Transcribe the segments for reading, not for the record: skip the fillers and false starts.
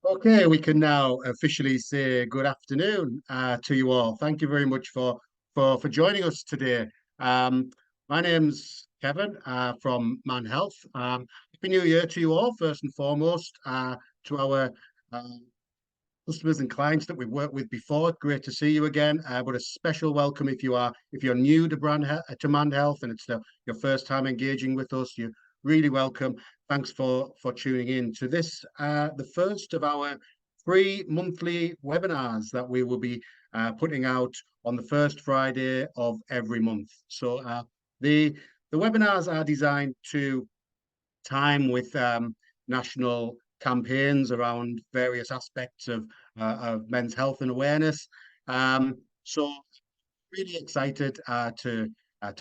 Okay, we can now officially say good afternoon to you all. Thank you very much for joining us today. Um, my name's Kevin from ManHealth. Happy New Year to you all, first and foremost, to our uh, customers and clients that we've worked with before. Great to see you again. But a special welcome if you're new to to ManHealth and it's your first time engaging with us. You're really welcome. Thanks for tuning in to this, the first of our free monthly webinars that we will be putting out on the first Friday of every month. So the the webinars are designed to time with national campaigns around various aspects of men's health and awareness. So really excited to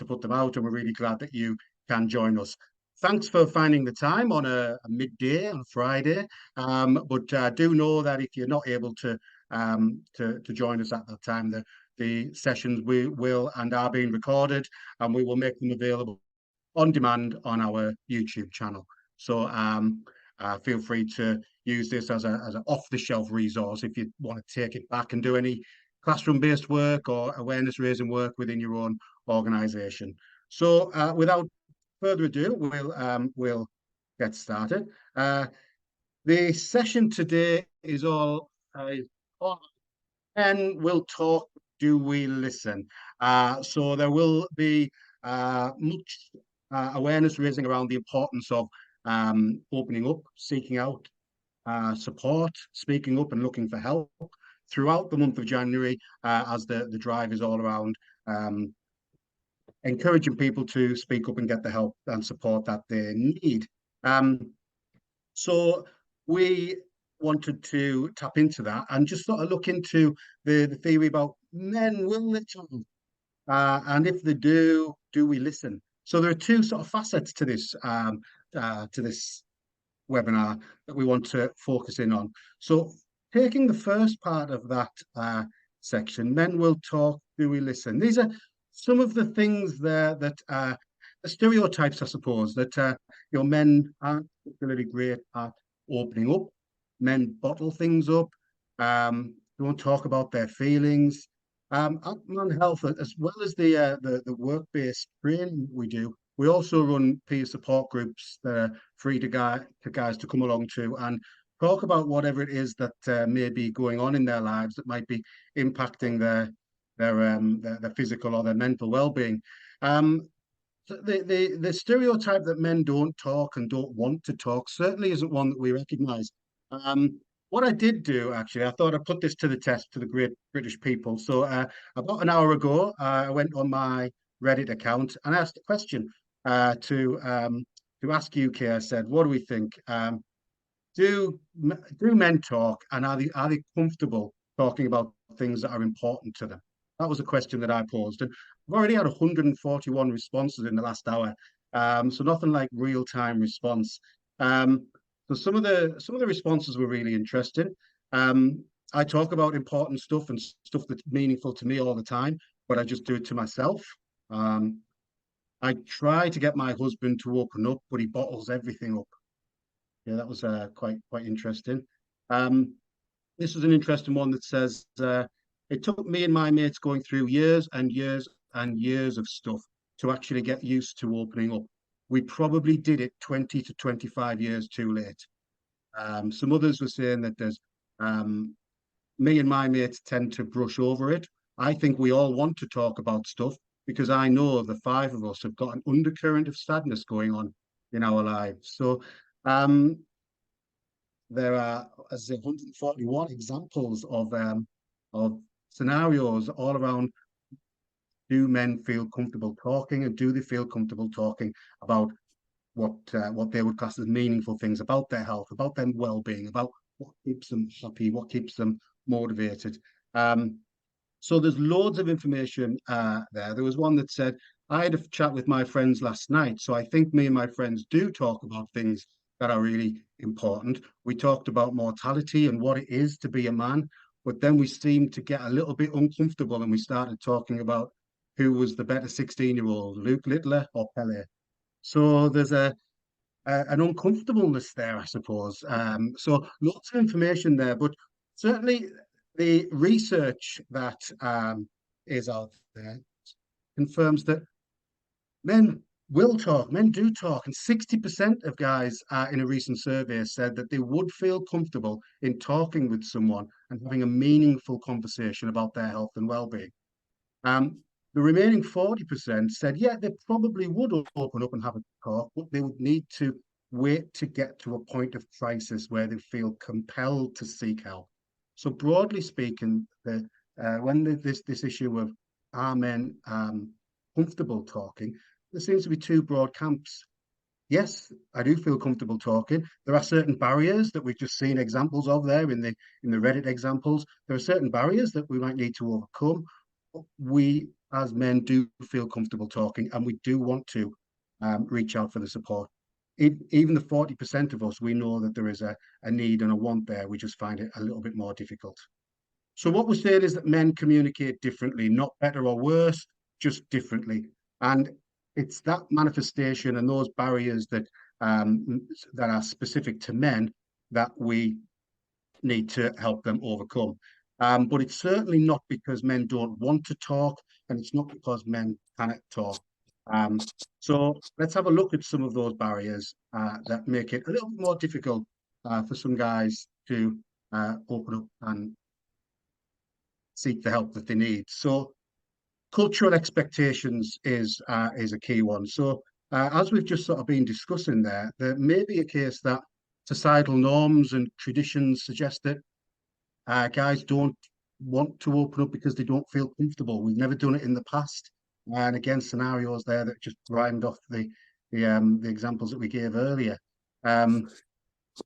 put them out, and we're really glad that you can join us. Thanks for finding the time on a midday on a Friday. But do know that if you're not able to join us at that time, the sessions we will and are being recorded, and we will make them available on demand on our YouTube channel. So feel free to use this as an off-the-shelf resource if you want to take it back and do any classroom-based work or awareness-raising work within your own organisation. So without further ado, we'll get started. The session today is all and we'll talk. Do we listen? So there will be much awareness raising around the importance of opening up, seeking out support, speaking up, and looking for help throughout the month of January, as the drive is all around encouraging people to speak up and get the help and support that they need. So we wanted to tap into that and just sort of look into the theory about men will listen, and if they do we listen? So there are two sort of facets to this webinar that we want to focus in on. So taking the first part of that section, men will talk, do we listen? These are some of the things there that the stereotypes, I suppose, that men aren't particularly great at opening up. Men bottle things up, don't talk about their feelings. At ManHealth, as well as the work-based training we do, we also run peer support groups that are free to guys to come along to and talk about whatever it is that may be going on in their lives that might be impacting their physical or their mental well-being. So the stereotype that men don't talk and don't want to talk certainly isn't one that we recognise. What I did do, actually, I thought I'd put this to the test to the great British people. So about an hour ago, I went on my Reddit account and asked a question to ask UK. I said, "What do we think? Do men talk, and are they comfortable talking about things that are important to them?" That was a question that I posed, and I've already had 141 responses in the last hour. So nothing like real time response. So some of the responses were really interesting. I talk about important stuff and stuff that's meaningful to me all the time, but I just do it to myself. Um, I try to get my husband to open up, but he bottles everything up. Yeah, that was quite interesting. Um, this was an interesting one that says, it took me and my mates going through years and years and years of stuff to actually get used to opening up. We probably did it 20 to 25 years too late. Some others were saying that there's me and my mates tend to brush over it. I think we all want to talk about stuff because I know the five of us have got an undercurrent of sadness going on in our lives. So um, there are, as I say, 141 examples of scenarios all around. Do men feel comfortable talking, and do they feel comfortable talking about what they would class as meaningful things about their health, about their well-being, about what keeps them happy, what keeps them motivated? Um, so there's loads of information there. There was one that said, I had a chat with my friends last night, so I think me and my friends do talk about things that are really important. We talked about mortality and what it is to be a man, but then we seemed to get a little bit uncomfortable and we started talking about who was the better 16-year-old, Luke Littler or Pele. So there's a an uncomfortableness there, I suppose. So lots of information there, but certainly the research that is out there confirms that men will talk, men do talk, and 60% of guys in a recent survey said that they would feel comfortable in talking with someone and having a meaningful conversation about their health and well-being. Um, the remaining 40% said, yeah, they probably would open up and have a talk, but they would need to wait to get to a point of crisis where they feel compelled to seek help. So broadly speaking, when this issue of are men comfortable talking, there seems to be two broad camps. Yes, I do feel comfortable talking. There are certain barriers that we've just seen examples of there in the Reddit examples. There are certain barriers that we might need to overcome. We as men do feel comfortable talking, and we do want to reach out for the support. Even the 40% of us, we know that there is a need and a want there. We just find it a little bit more difficult. So what we're saying is that men communicate differently, not better or worse, just differently. And it's that manifestation and those barriers that are specific to men that we need to help them overcome. But it's certainly not because men don't want to talk, and it's not because men cannot talk. Um, so let's have a look at some of those barriers that make it a little bit more difficult for some guys to open up and seek the help that they need. So cultural expectations is a key one. So as we've just sort of been discussing there may be a case that societal norms and traditions suggest that guys don't want to open up because they don't feel comfortable. We've never done it in the past. And again, scenarios there that just rhymed off the examples that we gave earlier.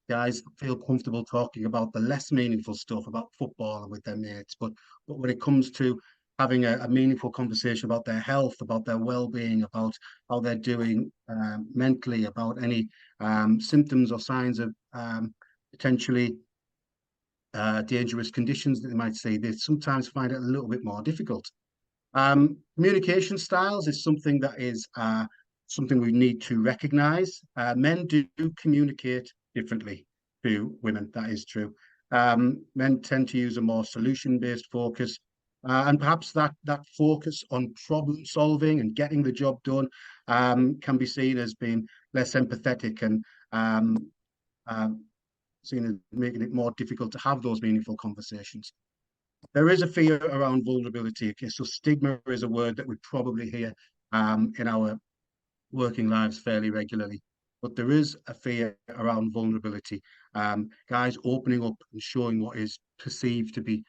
Guys feel comfortable talking about the less meaningful stuff, about football with their mates. But when it comes to having a meaningful conversation about their health, about their well-being, about how they're doing mentally, about any symptoms or signs of potentially dangerous conditions that they might see, they sometimes find it a little bit more difficult. Communication styles is something that is something we need to recognize. Men do communicate differently to women, that is true. Men tend to use a more solution-based focus, and perhaps that focus on problem solving and getting the job done can be seen as being less empathetic and seen as making it more difficult to have those meaningful conversations. There is a fear around vulnerability. Okay, so stigma is a word that we probably hear in our working lives fairly regularly, but there is a fear around vulnerability. Guys opening up and showing what is perceived to be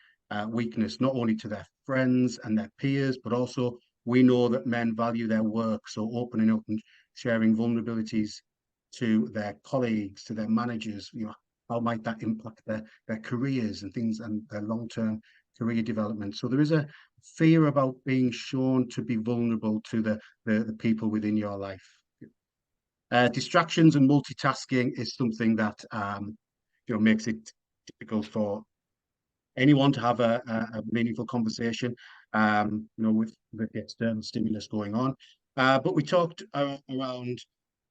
weakness, not only to their friends and their peers, but also we know that men value their work. So opening up and sharing vulnerabilities to their colleagues, to their managers, how might that impact their careers and things and their long-term career development. So there is a fear about being shown to be vulnerable to the people within your life. Distractions and multitasking is something that makes it difficult for anyone to have a meaningful conversation, with the external stimulus going on. But we talked around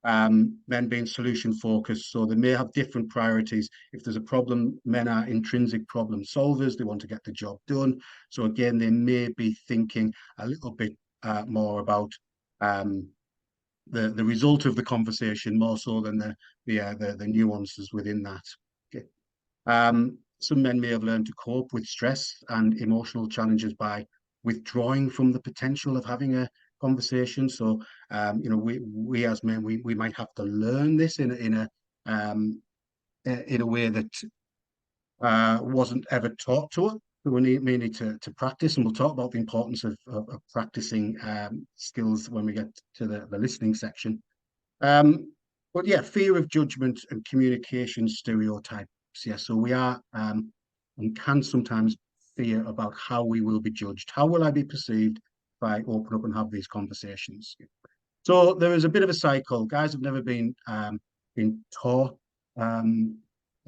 men being solution focused, so they may have different priorities. If there's a problem, men are intrinsic problem solvers. They want to get the job done. So again, they may be thinking a little bit more about the result of the conversation more so than the nuances within that. Okay. Some men may have learned to cope with stress and emotional challenges by withdrawing from the potential of having a conversation. So, we as men, we might have to learn this in a way that wasn't ever taught to us. So we need to practice, and we'll talk about the importance of practicing skills when we get to the listening section. But yeah, fear of judgment and communication stereotypes. Yeah, so we are and can sometimes fear about how we will be judged. How will I be perceived if I open up and have these conversations? So there is a bit of a cycle. Guys have never been taught at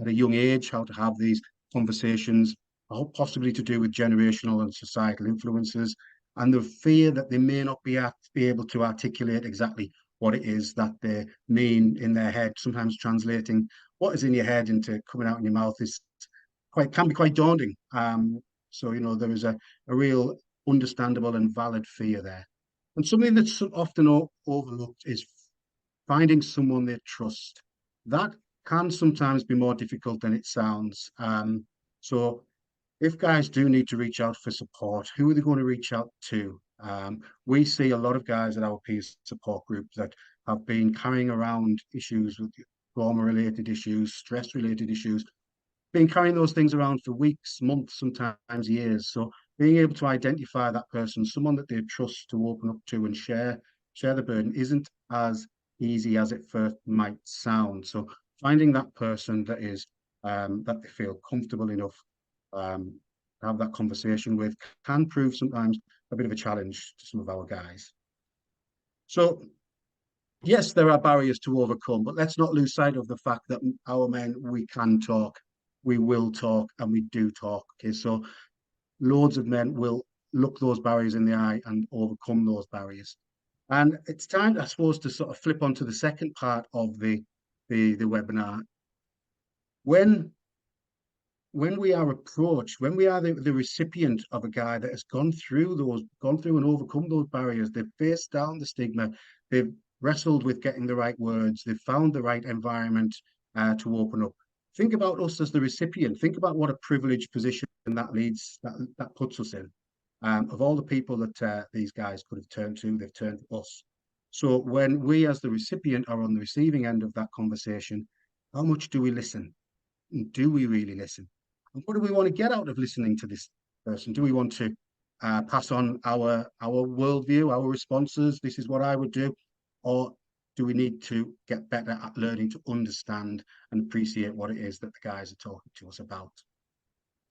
a young age how to have these conversations, possibly to do with generational and societal influences, and the fear that they may not be able to articulate exactly what it is that they mean in their head. Sometimes translating what is in your head into coming out in your mouth is quite can be quite daunting. So there is a real understandable and valid fear there. And something that's often overlooked is finding someone they trust. That can sometimes be more difficult than it sounds. So if guys do need to reach out for support, who are they going to reach out to? We see a lot of guys at our peer support group that have been carrying around issues with trauma-related issues, stress-related issues, been carrying those things around for weeks, months, sometimes years. So being able to identify that person, someone that they trust to open up to and share the burden, isn't as easy as it first might sound. So finding that person that they feel comfortable enough to have that conversation with can prove sometimes a bit of a challenge to some of our guys. So yes, there are barriers to overcome, but let's not lose sight of the fact that our men, we can talk, we will talk, and we do talk. Okay, so loads of men will look those barriers in the eye and overcome those barriers. And it's time, I suppose, to sort of flip onto the second part of the webinar. When we are approached, when we are the recipient of a guy that has gone through and overcome those barriers, they've faced down the stigma, they've wrestled with getting the right words, they've found the right environment to open up. Think about us as the recipient. Think about what a privileged position that puts us in. Of all the people that these guys could have turned to, they've turned to us. So when we as the recipient are on the receiving end of that conversation, how much do we listen? And do we really listen? And what do we want to get out of listening to this person? Do we want to pass on our worldview, our responses? This is what I would do, or do we need to get better at learning to understand and appreciate what it is that the guys are talking to us about?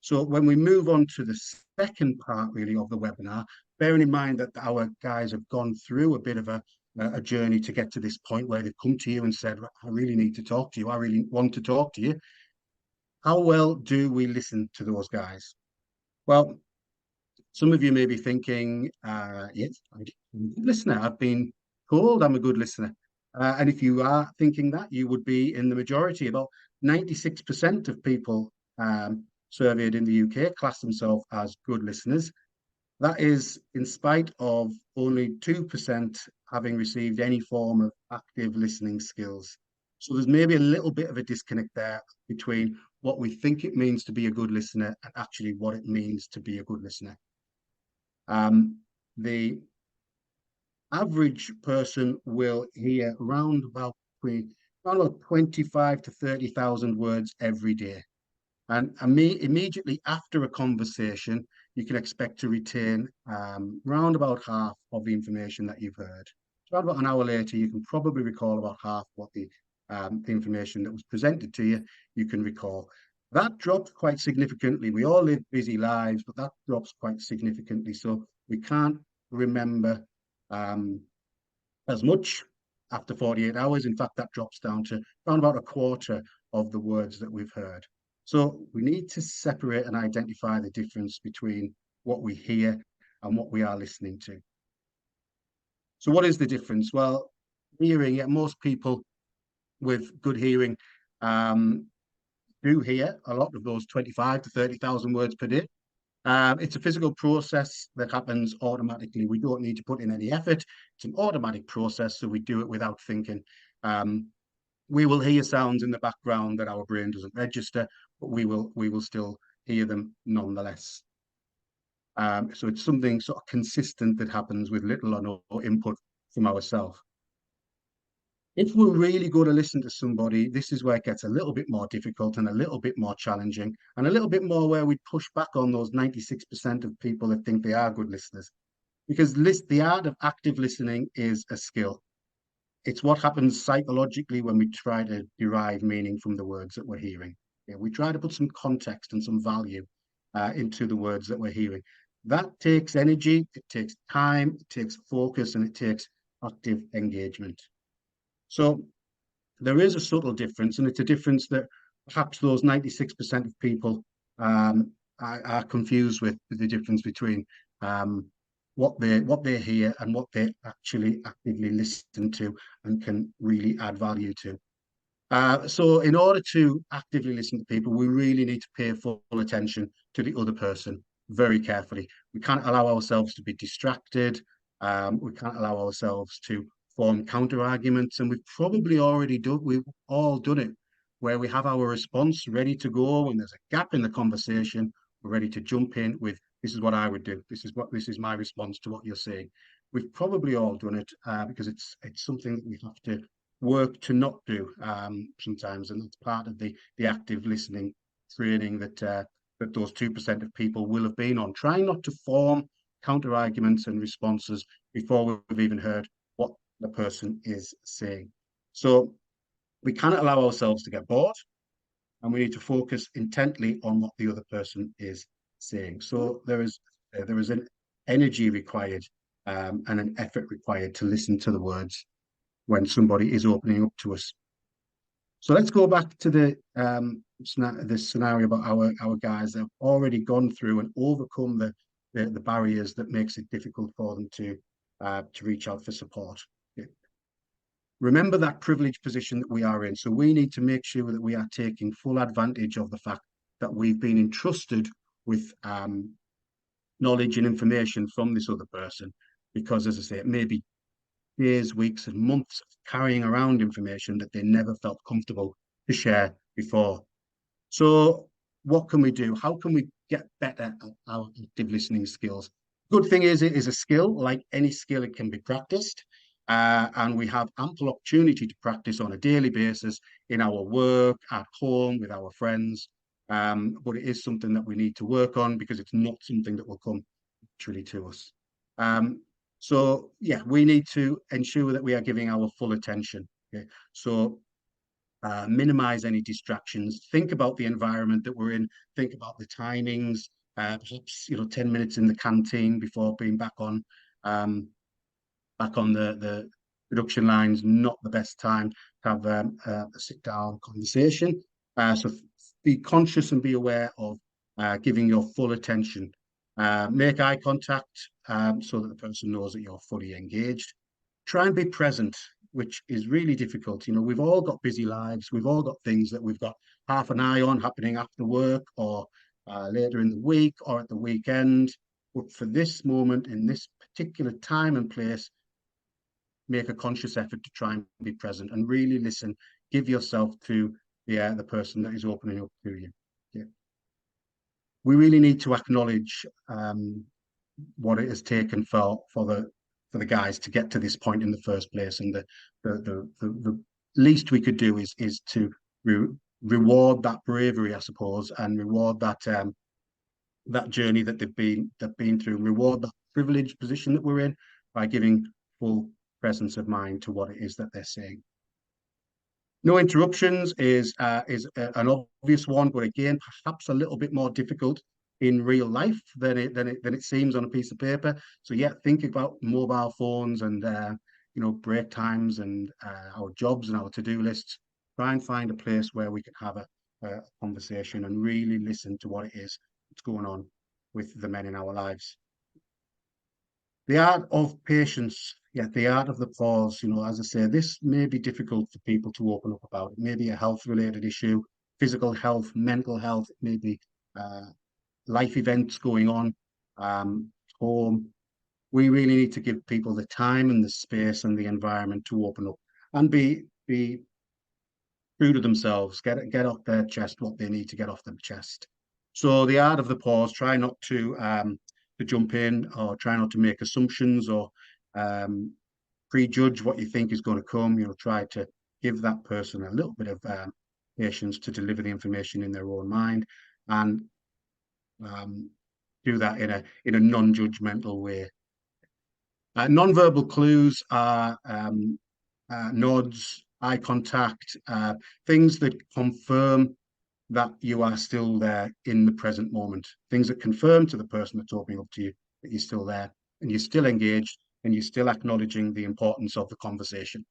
So when we move on to the second part really of the webinar, bearing in mind that our guys have gone through a bit of a journey to get to this point where they've come to you and said, I really need to talk to you. I really want to talk to you. How well do we listen to those guys? Well, some of you may be thinking, yes, I'm a good listener. I've been told I'm a good listener. And if you are thinking that, you would be in the majority. About 96% of people surveyed in the UK class themselves as good listeners. That is in spite of only 2% having received any form of active listening skills. So there's maybe a little bit of a disconnect there between what we think it means to be a good listener and actually what it means to be a good listener. The average person will hear around about 25 to 30,000 words every day. And immediately after a conversation, you can expect to retain round about half of the information that you've heard. So about an hour later, you can probably recall about half what the information that was presented to you, you can recall. That drops quite significantly. We all live busy lives, but that drops quite significantly. So we can't remember as much after 48 hours. In fact, that drops down to around about a quarter of the words that we've heard. So we need to separate and identify the difference between what we hear and what we are listening to. So what is the difference? Well, hearing, most people with good hearing do hear a lot of those 25 to 30,000 words per day. It's a physical process that happens automatically. We don't need to put in any effort. It's an automatic process, so we do it without thinking. We will hear sounds in the background that our brain doesn't register, but we will still hear them nonetheless. So it's something sort of consistent that happens with little or no input from ourselves. If we're really going to listen to somebody, this is where it gets a little bit more difficult and a little bit more challenging and a little bit more where we push back on those 96% of people that think they are good listeners. Because the art of active listening is a skill. It's what happens psychologically when we try to derive meaning from the words that we're hearing. Yeah, we try to put some context and some value into the words that we're hearing. That takes energy, it takes time, it takes focus, and it takes active engagement. So there is a subtle difference, and it's a difference that perhaps those 96% of people are confused with the difference between what they hear and what they actually actively listen to and can really add value to. So in order to actively listen to people, we really need to pay full attention to the other person very carefully. We can't allow ourselves to be distracted. We can't allow ourselves to form counter arguments. And we've all done it, where we have our response ready to go. When there's a gap in the conversation, we're ready to jump in with, this is what I would do. This is my response to what you're saying. We've probably all done it because it's something that we have to work to not do sometimes, and that's part of the active listening training that those 2% of people will have been on. Trying not to form counter arguments and responses before we've even heard what the person is saying. So we cannot allow ourselves to get bored, and we need to focus intently on what the other person is saying. So there is an energy required and an effort required to listen to the words when somebody is opening up to us. So let's go back to this scenario about our guys that have already gone through and overcome the barriers that makes it difficult for them to reach out for support. Okay. Remember that privileged position that we are in. So we need to make sure that we are taking full advantage of the fact that we've been entrusted with knowledge and information from this other person, because, as I say, it may be days, weeks, and months of carrying around information that they never felt comfortable to share before. So what can we do? How can we get better at our active listening skills? Good thing is, it is a skill. Like any skill, it can be practiced. And we have ample opportunity to practice on a daily basis in our work, at home, with our friends. But it is something that we need to work on, because it's not something that will come naturally to us. So yeah, we need to ensure that we are giving our full attention. Okay? So minimize any distractions. Think about the environment that we're in. Think about the timings. Perhaps 10 minutes in the canteen before being back on the production lines. Not the best time to have a sit down conversation. So be conscious and be aware of giving your full attention. Make eye contact so that the person knows that you're fully engaged. Try and be present, which is really difficult. We've all got busy lives. We've all got things that we've got half an eye on happening after work, or later in the week, or at the weekend. But for this moment, in this particular time and place, make a conscious effort to try and be present and really listen. Give yourself to the person that is opening up to you. Yeah. We really need to acknowledge what it has taken for the guys to get to this point in the first place, and the least we could do is to reward that bravery, I suppose, and reward that journey that they've been through, reward that privileged position that we're in by giving full presence of mind to what it is that they're saying. No interruptions is an obvious one, but again, perhaps a little bit more difficult in real life than it seems on a piece of paper. So yeah, think about mobile phones and break times and our jobs and our to-do lists. Try and find a place where we can have a conversation and really listen to what it is that's going on with the men in our lives. The art of patience, yeah, the art of the pause. As I say, this may be difficult for people to open up about. It may be a health-related issue, physical health, mental health. It may be life events going on, home. We really need to give people the time and the space and the environment to open up and be true to themselves, get off their chest what they need to get off their chest. So the art of the pause. Try not to jump in, or try not to make assumptions, or prejudge what you think is going to come. Try to give that person a little bit of patience to deliver the information in their own mind, and do that in a non-judgmental way. Non-verbal clues are nods, eye contact, things that confirm that you are still there in the present moment. Things that confirm to the person that's opening up to you that you're still there and you're still engaged and you're still acknowledging the importance of the conversation.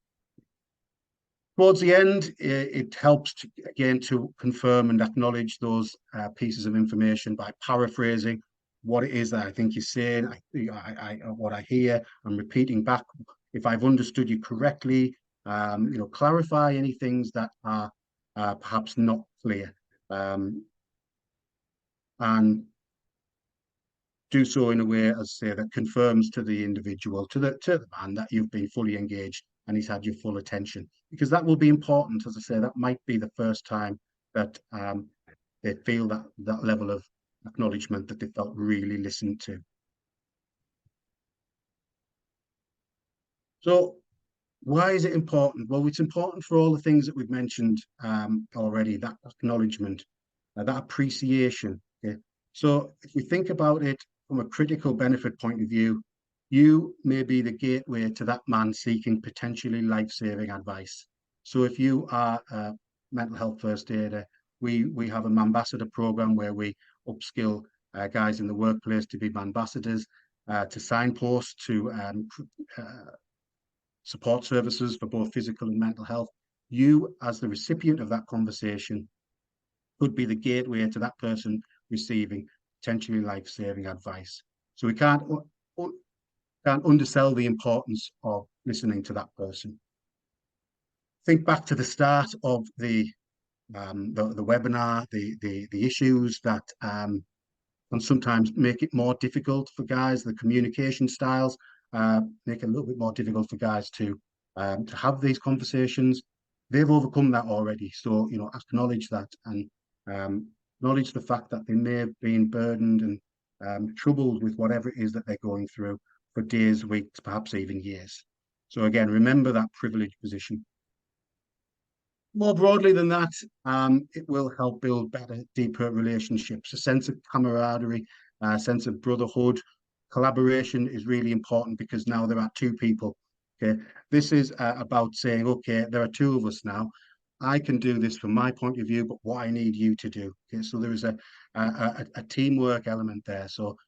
Towards the end, it helps again to confirm and acknowledge those pieces of information by paraphrasing, what it is that I think you're saying. What I hear, I'm repeating back. If I've understood you correctly, clarify any things that are perhaps not clear, um, and do so in a way, as I say, that confirms to the individual, to the man, that you've been fully engaged and he's had your full attention. Because that will be important, as I say, that might be the first time that they feel that level of acknowledgement, that they felt really listened to. So why is it important? Well, it's important for all the things that we've mentioned already, that acknowledgement, that appreciation. Okay? So if we think about it from a critical benefit point of view, you may be the gateway to that man seeking potentially life-saving advice. So if you are a mental health first aider, we have an ambassador program where we upskill guys in the workplace to be ambassadors, to signpost, to support services for both physical and mental health. You, as the recipient of that conversation, could be the gateway to that person receiving potentially life-saving advice. So we can't undersell the importance of listening to that person. Think back to the start of the webinar, the issues that can sometimes make it more difficult for guys. The communication styles make it a little bit more difficult for guys to have these conversations. They've overcome that already. So, acknowledge that, and acknowledge the fact that they may have been burdened and troubled with whatever it is that they're going through for days, weeks, perhaps even years. So again, remember that privileged position. More broadly than that, it will help build better, deeper relationships, a sense of camaraderie, a sense of brotherhood. Collaboration is really important because now there are two people. Okay, this is about saying, okay, there are two of us now. I can do this from my point of view, but what I need you to do. Okay, so there is a teamwork element there. So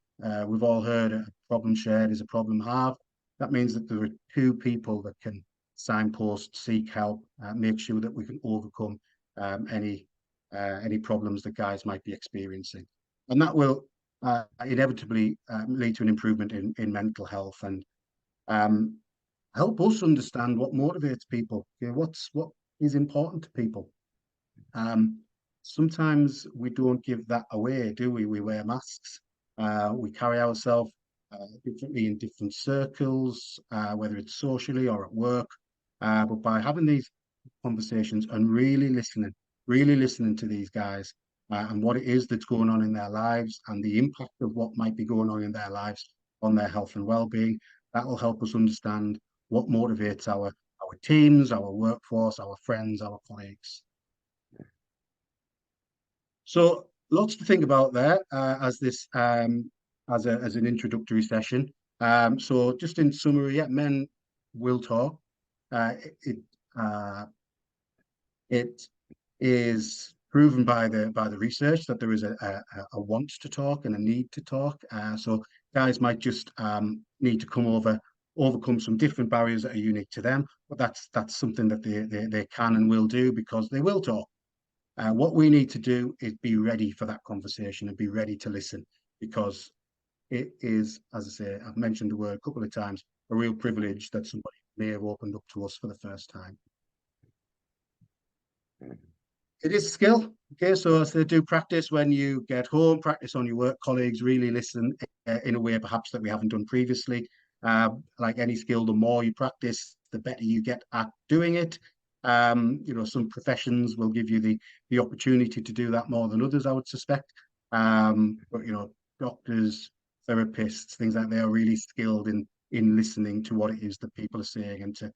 we've all heard a problem shared is a problem halved. That means that there are two people that can signpost, seek help, make sure that we can overcome any problems that guys might be experiencing, and that will inevitably lead to an improvement in mental health, and um, help us understand what motivates people. Okay, what is important to people. Um, Sometimes we don't give that away, do we? We wear masks. We carry ourselves differently in different circles, whether it's socially or at work. But by having these conversations and really listening to these guys and what it is that's going on in their lives and the impact of what might be going on in their lives on their health and well-being, that will help us understand what motivates our teams, our workforce, our friends, our colleagues. So lots to think about there as this as an introductory session. So just in summary, yeah, men will talk. Uh, it uh, it is proven by the research that there is a want to talk and a need to talk. So guys might just need to overcome some different barriers that are unique to them, but that's something that they can and will do because they will talk. What we need to do is be ready for that conversation and be ready to listen, because it is, as I say, I've mentioned the word a couple of times, a real privilege that somebody may have opened up to us for the first time. It is a skill. Okay, so as they do, practice when you get home, practice on your work colleagues, really listen in a way perhaps that we haven't done previously. Like any skill, the more you practice, the better you get at doing it. Some professions will give you the opportunity to do that more than others, I would suspect. But doctors, therapists, things like they are really skilled in listening to what it is that people are saying, and to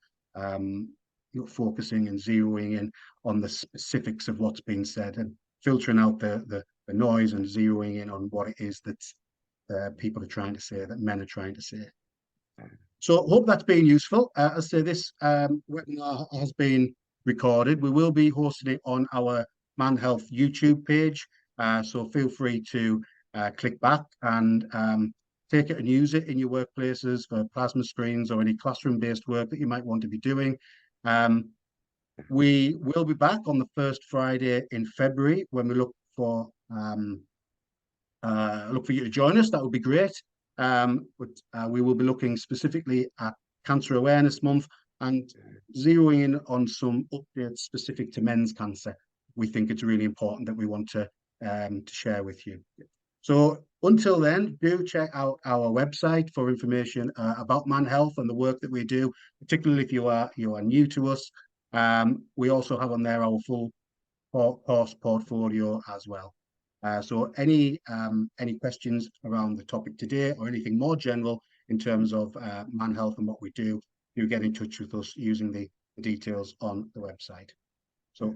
focusing and zeroing in on the specifics of what's being said, and filtering out the noise and zeroing in on what it is that people are trying to say, that men are trying to say. So hope that's been useful. As I say, this webinar has been recorded. We will be hosting it on our ManHealth YouTube page. So feel free to click back and take it and use it in your workplaces for plasma screens or any classroom-based work that you might want to be doing. We will be back on the first Friday in February when we look for look for you to join us. That would be great. But we will be looking specifically at Cancer Awareness Month and zeroing in on some updates specific to men's cancer. We think it's really important that we want to share with you. So until then, do check out our website for information about ManHealth and the work that we do, particularly if you are new to us. We also have on there our full course portfolio as well. So any questions around the topic today or anything more general in terms of ManHealth and what we do get in touch with us using the details on the website. So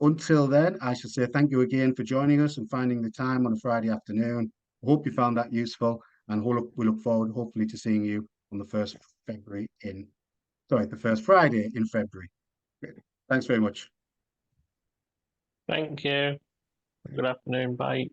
until then, I should say thank you again for joining us and finding the time on a Friday afternoon. I hope you found that useful, and we look forward, hopefully, to seeing you on the first the first Friday in February. Thanks very much. Thank you. Good afternoon. Bye.